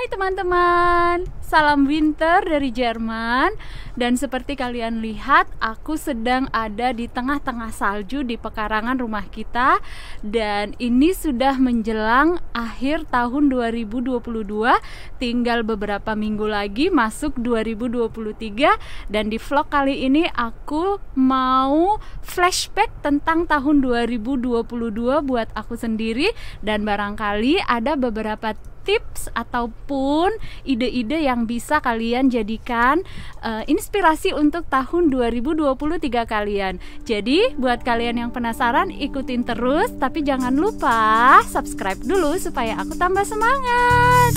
Hai teman-teman, salam winter dari Jerman. Dan seperti kalian lihat, aku sedang ada di tengah-tengah salju di pekarangan rumah kita. Dan ini sudah menjelang akhir tahun 2022. Tinggal beberapa minggu lagi masuk 2023. Dan di vlog kali ini aku mau flashback tentang tahun 2022 buat aku sendiri. Dan barangkali ada beberapa tips ataupun ide-ide yang bisa kalian jadikan inspirasi untuk tahun 2023 kalian. Jadi buat kalian yang penasaran, ikutin terus, tapi jangan lupa subscribe dulu supaya aku tambah semangat.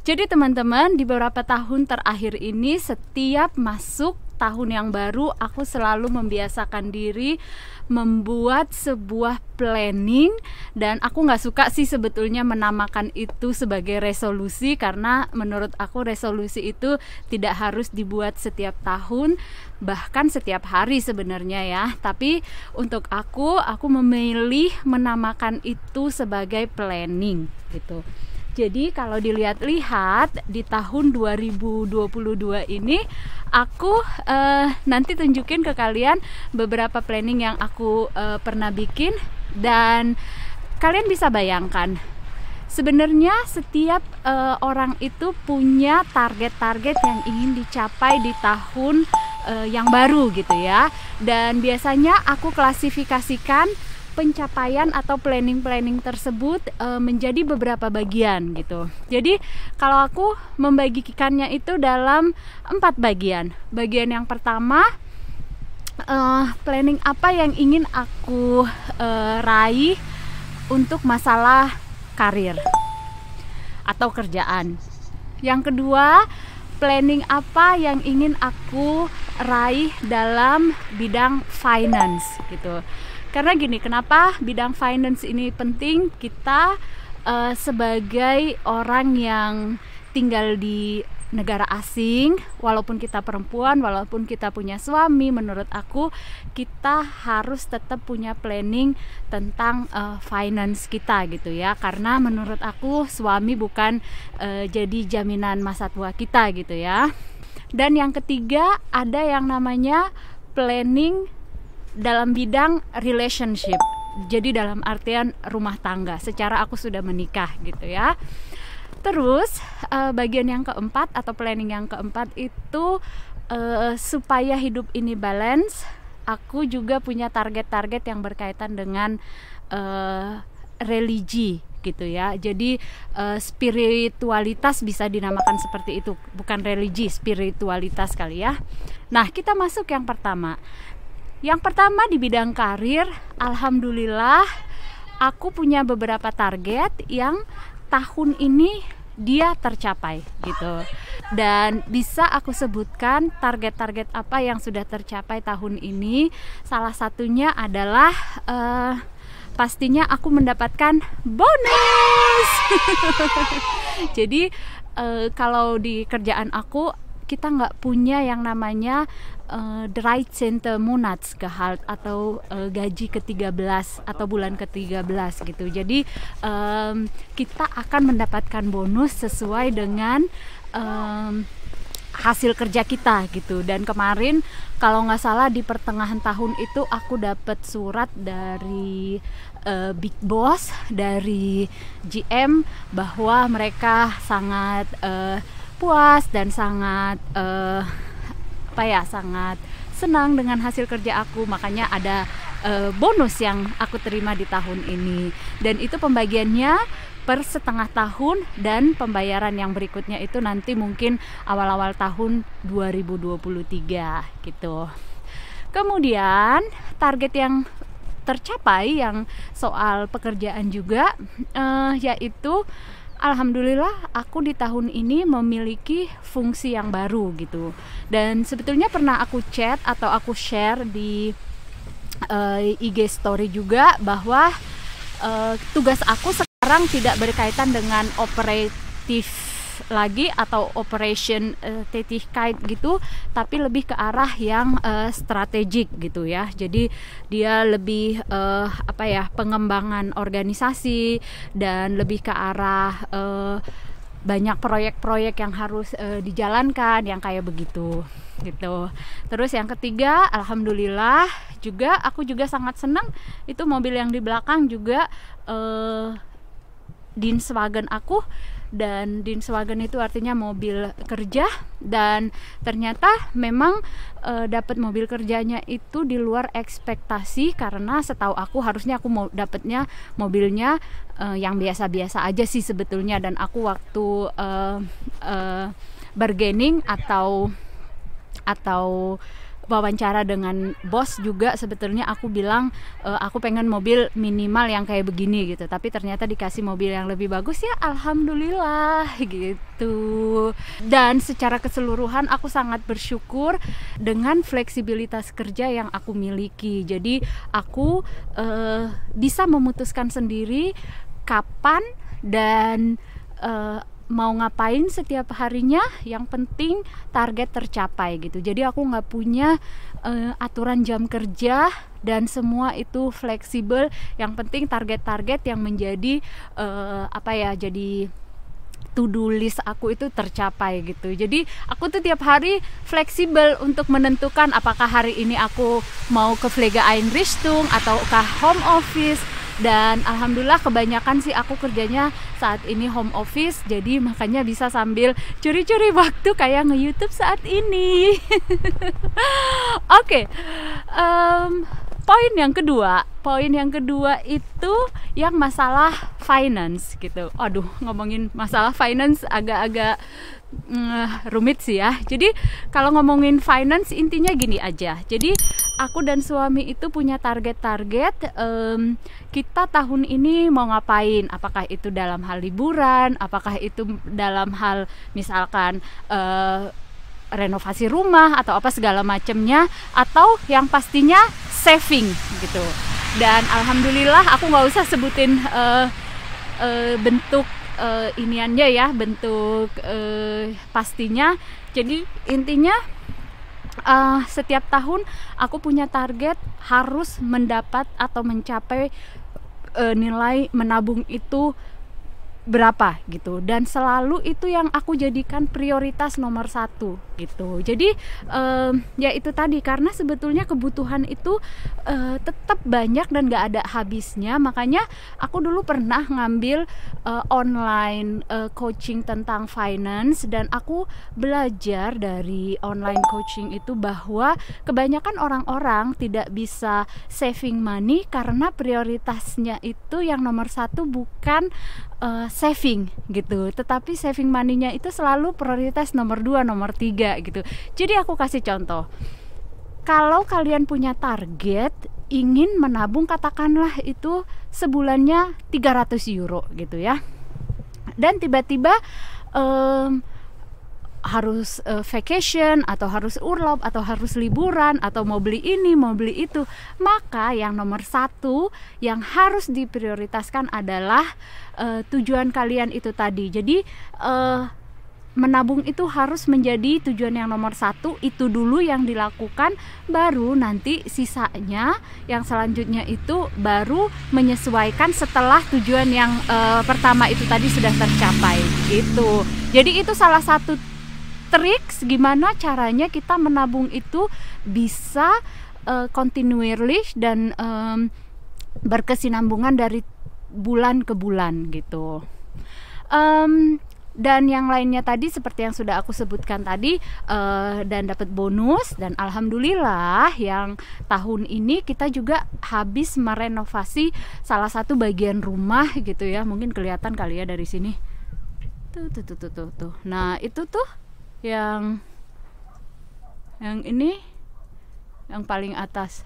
Jadi teman-teman, di beberapa tahun terakhir ini setiap masuk tahun yang baru aku selalu membiasakan diri membuat sebuah planning. Dan aku nggak suka sih sebetulnya menamakan itu sebagai resolusi, karena menurut aku resolusi itu tidak harus dibuat setiap tahun, bahkan setiap hari sebenarnya ya. Tapi untuk aku memilih menamakan itu sebagai planning gitu. Jadi kalau dilihat-lihat di tahun 2022 ini aku nanti tunjukin ke kalian beberapa planning yang aku pernah bikin. Dan kalian bisa bayangkan, sebenarnya setiap orang itu punya target-target yang ingin dicapai di tahun yang baru gitu ya. Dan biasanya aku klasifikasikan pencapaian atau planning tersebut menjadi beberapa bagian gitu. Jadi kalau aku membagikannya itu dalam 4 bagian. Bagian yang pertama, planning apa yang ingin aku raih untuk masalah karir atau kerjaan. Yang kedua, planning apa yang ingin aku raih dalam bidang finance gitu. Karena gini, kenapa bidang finance ini penting? Kita sebagai orang yang tinggal di negara asing, walaupun kita perempuan, walaupun kita punya suami, menurut aku kita harus tetap punya planning tentang finance kita gitu ya. Karena menurut aku suami bukan jadi jaminan masa tua kita gitu ya. Dan yang ketiga, ada yang namanya planning dalam bidang relationship. Jadi dalam artian rumah tangga, secara aku sudah menikah gitu ya. Terus bagian yang keempat atau planning yang keempat itu supaya hidup ini balance, aku juga punya target-target yang berkaitan dengan religi gitu ya. Jadi spiritualitas bisa dinamakan seperti itu, bukan religi, spiritualitas kali ya. Nah, kita masuk yang pertama. Yang pertama di bidang karir, alhamdulillah aku punya beberapa target yang tahun ini dia tercapai gitu. Dan bisa aku sebutkan target-target apa yang sudah tercapai tahun ini. Salah satunya adalah pastinya aku mendapatkan bonus. Jadi kalau di kerjaan aku, kita nggak punya yang namanya Dreizehnte Monatsgehalt atau gaji ke-13 atau bulan ke-13 gitu. Jadi kita akan mendapatkan bonus sesuai dengan hasil kerja kita gitu. Dan kemarin kalau nggak salah di pertengahan tahun itu aku dapat surat dari Big Boss, dari GM, bahwa mereka sangat puas dan sangat sangat senang dengan hasil kerja aku. Makanya ada bonus yang aku terima di tahun ini. Dan itu pembagiannya per setengah tahun, dan pembayaran yang berikutnya itu nanti mungkin awal-awal tahun 2023 gitu. Kemudian target yang tercapai yang soal pekerjaan juga yaitu alhamdulillah aku di tahun ini memiliki fungsi yang baru gitu. Dan sebetulnya pernah aku chat atau aku share di IG story juga bahwa tugas aku sekarang tidak berkaitan dengan operatif lagi atau operation Tätigkeit gitu, tapi lebih ke arah yang strategik gitu ya. Jadi dia lebih pengembangan organisasi dan lebih ke arah banyak proyek-proyek yang harus dijalankan yang kayak begitu gitu. Terus yang ketiga, alhamdulillah juga aku juga sangat senang itu mobil yang di belakang juga Dienstwagen aku, dan Dienstwagen itu artinya mobil kerja, dan ternyata memang dapat mobil kerjanya itu di luar ekspektasi, karena setahu aku harusnya aku mau dapatnya mobilnya yang biasa-biasa aja sih sebetulnya, dan aku waktu bargaining atau wawancara dengan bos juga sebetulnya aku bilang aku pengen mobil minimal yang kayak begini gitu, tapi ternyata dikasih mobil yang lebih bagus ya alhamdulillah gitu. Dan secara keseluruhan aku sangat bersyukur dengan fleksibilitas kerja yang aku miliki. Jadi aku bisa memutuskan sendiri kapan dan mau ngapain setiap harinya, yang penting target tercapai gitu. Jadi aku nggak punya aturan jam kerja dan semua itu fleksibel, yang penting target-target yang menjadi jadi to-do list aku itu tercapai gitu. Jadi aku tuh tiap hari fleksibel untuk menentukan apakah hari ini aku mau ke Pflegeeinrichtung ataukah home office. Dan alhamdulillah kebanyakan sih aku kerjanya saat ini home office, jadi makanya bisa sambil curi-curi waktu kayak nge-YouTube saat ini. Oke. Poin yang kedua itu yang masalah finance gitu. Aduh, ngomongin masalah finance agak-agak rumit sih ya. Jadi kalau ngomongin finance intinya gini aja. Jadi aku dan suami itu punya target-target kita tahun ini mau ngapain, apakah itu dalam hal liburan, apakah itu dalam hal misalkan renovasi rumah atau apa segala macamnya, atau yang pastinya saving gitu. Dan alhamdulillah aku nggak usah sebutin bentuk iniannya ya, bentuk pastinya. Jadi intinya setiap tahun aku punya target harus mendapat atau mencapai nilai menabung itu berapa gitu, dan selalu itu yang aku jadikan prioritas nomor 1 gitu. Jadi ya itu tadi, karena sebetulnya kebutuhan itu tetap banyak dan gak ada habisnya. Makanya aku dulu pernah ngambil online coaching tentang finance, dan aku belajar dari online coaching itu bahwa kebanyakan orang-orang tidak bisa saving money karena prioritasnya itu yang nomor 1 bukan saving gitu, tetapi saving money-nya itu selalu prioritas nomor 2, nomor 3 gitu. Jadi aku kasih contoh, kalau kalian punya target ingin menabung katakanlah itu sebulannya 300 euro gitu ya, dan tiba-tiba harus vacation atau harus urlaub atau harus liburan atau mau beli ini mau beli itu, maka yang nomor 1 yang harus diprioritaskan adalah tujuan kalian itu tadi. Jadi menabung itu harus menjadi tujuan yang nomor 1, itu dulu yang dilakukan, baru nanti sisanya yang selanjutnya itu baru menyesuaikan setelah tujuan yang pertama itu tadi sudah tercapai gitu. Jadi itu salah satu triks gimana caranya kita menabung itu bisa continually dan berkesinambungan dari bulan ke bulan gitu. Dan yang lainnya tadi seperti yang sudah aku sebutkan tadi, dan dapat bonus, dan alhamdulillah yang tahun ini kita juga habis merenovasi salah satu bagian rumah gitu ya. Mungkin kelihatan kali ya dari sini. Tuh. Nah, itu tuh yang ini yang paling atas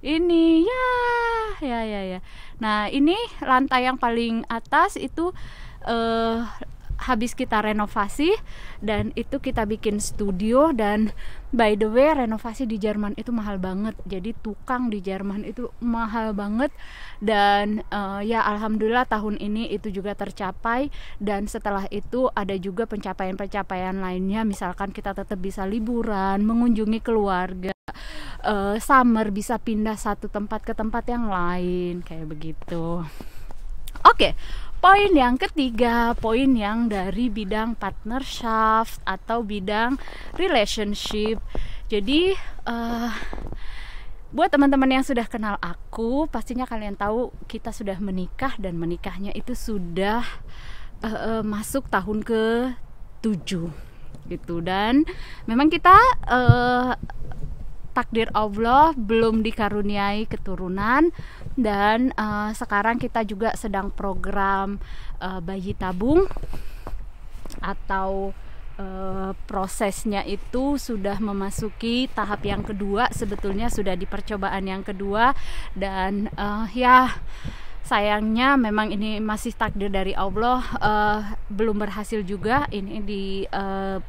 ini ya. Nah, ini lantai yang paling atas itu habis kita renovasi dan itu kita bikin studio. Dan by the way, renovasi di Jerman itu mahal banget, jadi tukang di Jerman itu mahal banget. Dan ya alhamdulillah tahun ini itu juga tercapai. Dan setelah itu ada juga pencapaian-pencapaian lainnya, misalkan kita tetap bisa liburan, mengunjungi keluarga, summer bisa pindah satu tempat ke tempat yang lain, kayak begitu. Oke, poin yang ketiga, poin yang dari bidang partnership atau bidang relationship. Jadi buat teman-teman yang sudah kenal aku, pastinya kalian tahu kita sudah menikah, dan menikahnya itu sudah masuk tahun ke-7 gitu. Dan memang kita takdir Allah belum dikaruniai keturunan. Dan sekarang kita juga sedang program bayi tabung, atau prosesnya itu sudah memasuki tahap yang kedua. Sebetulnya sudah di percobaan yang kedua. Dan ya sayangnya memang ini masih takdir dari Allah, belum berhasil juga ini di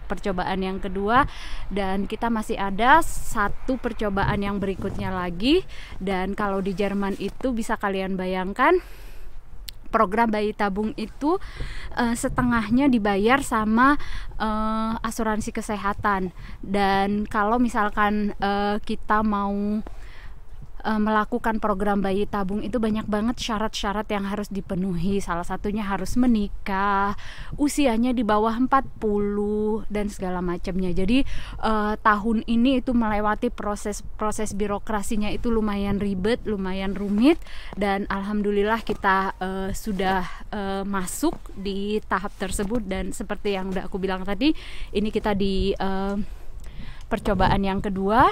percobaan yang kedua. Dan kita masih ada satu percobaan yang berikutnya lagi. Dan kalau di Jerman itu bisa kalian bayangkan, program bayi tabung itu setengahnya dibayar sama asuransi kesehatan. Dan kalau misalkan kita mau melakukan program bayi tabung itu banyak banget syarat-syarat yang harus dipenuhi. Salah satunya harus menikah, usianya di bawah 40 dan segala macamnya. Jadi tahun ini itu melewati proses birokrasinya itu lumayan ribet, lumayan rumit. Dan alhamdulillah kita sudah masuk di tahap tersebut. Dan seperti yang udah aku bilang tadi, ini kita di percobaan yang kedua.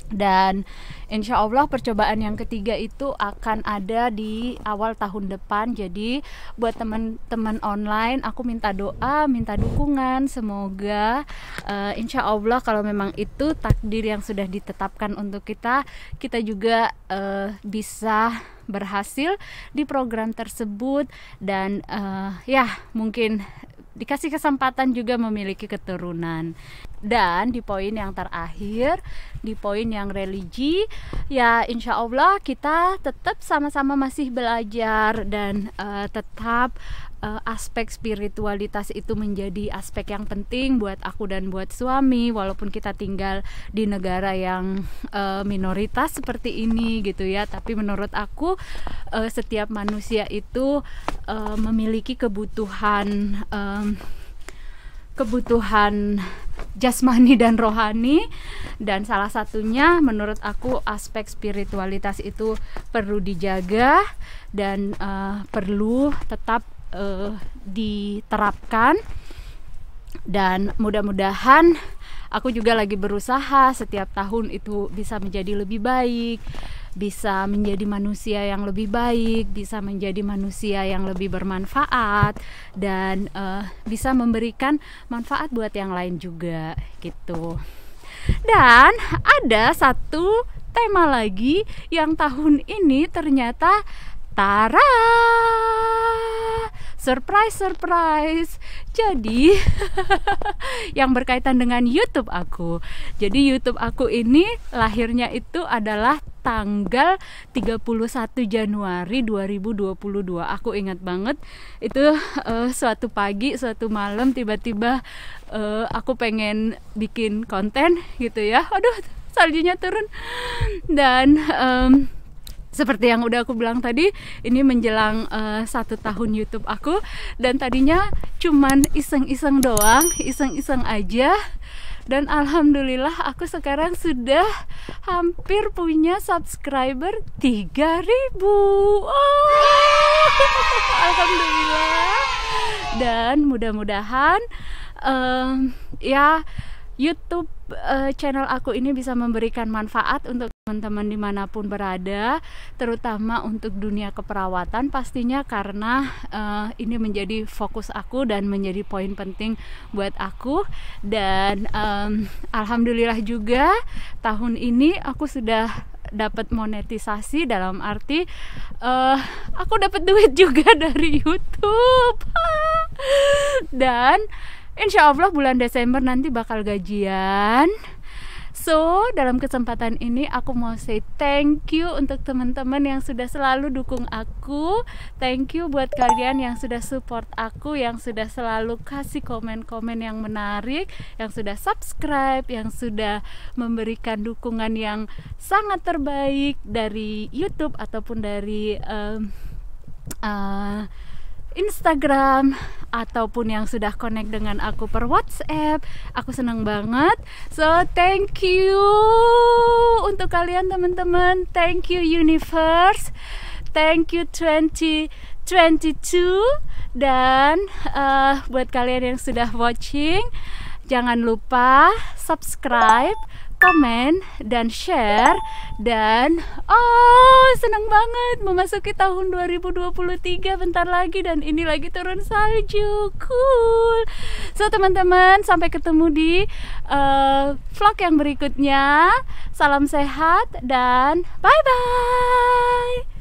Dan insya Allah percobaan yang ketiga itu akan ada di awal tahun depan. Jadi buat teman-teman online, aku minta doa, minta dukungan. Semoga insya Allah kalau memang itu takdir yang sudah ditetapkan untuk kita, kita juga bisa berhasil di program tersebut. Dan ya mungkin dikasih kesempatan juga memiliki keturunan. Dan di poin yang terakhir, di poin yang religi, ya insya Allah kita tetap sama-sama masih belajar. Dan tetap aspek spiritualitas itu menjadi aspek yang penting buat aku dan buat suami, walaupun kita tinggal di negara yang minoritas seperti ini gitu ya. Tapi menurut aku setiap manusia itu memiliki kebutuhan jasmani dan rohani. Dan salah satunya menurut aku aspek spiritualitas itu perlu dijaga dan perlu tetap diterapkan. Dan mudah-mudahan aku juga lagi berusaha setiap tahun itu bisa menjadi lebih baik, bisa menjadi manusia yang lebih baik, bisa menjadi manusia yang lebih bermanfaat, dan bisa memberikan manfaat buat yang lain juga gitu. Dan ada satu tema lagi yang tahun ini ternyata tara, surprise. Jadi yang berkaitan dengan YouTube aku. Jadi YouTube aku ini lahirnya itu adalah tanggal 31 Januari 2022. Aku ingat banget itu suatu pagi, suatu malam tiba-tiba aku pengen bikin konten gitu ya. Aduh, saljunya turun. Dan seperti yang udah aku bilang tadi, ini menjelang 1 tahun YouTube aku. Dan tadinya cuman iseng-iseng doang, iseng-iseng aja. Dan alhamdulillah aku sekarang sudah hampir punya subscriber 3.000. Alhamdulillah. Dan mudah-mudahan ya YouTube channel aku ini bisa memberikan manfaat untuk teman-teman dimanapun berada, terutama untuk dunia keperawatan pastinya, karena ini menjadi fokus aku dan menjadi poin penting buat aku. Dan alhamdulillah juga tahun ini aku sudah dapat monetisasi, dalam arti aku dapat duit juga dari YouTube. Dan insya Allah bulan Desember nanti bakal gajian. So, dalam kesempatan ini aku mau say thank you untuk teman-teman yang sudah selalu dukung aku. Thank you buat kalian yang sudah support aku, yang sudah selalu kasih komen-komen yang menarik, yang sudah subscribe, yang sudah memberikan dukungan yang sangat terbaik dari YouTube ataupun dari Instagram, ataupun yang sudah connect dengan aku per WhatsApp. Aku senang banget. So thank you untuk kalian teman-teman. Thank you universe. Thank you 2022. Dan buat kalian yang sudah watching, jangan lupa subscribe, komen, dan share. Dan senang banget memasuki tahun 2023 bentar lagi, dan ini lagi turun salju. Cool. So teman-teman, sampai ketemu di vlog yang berikutnya. Salam sehat dan bye bye.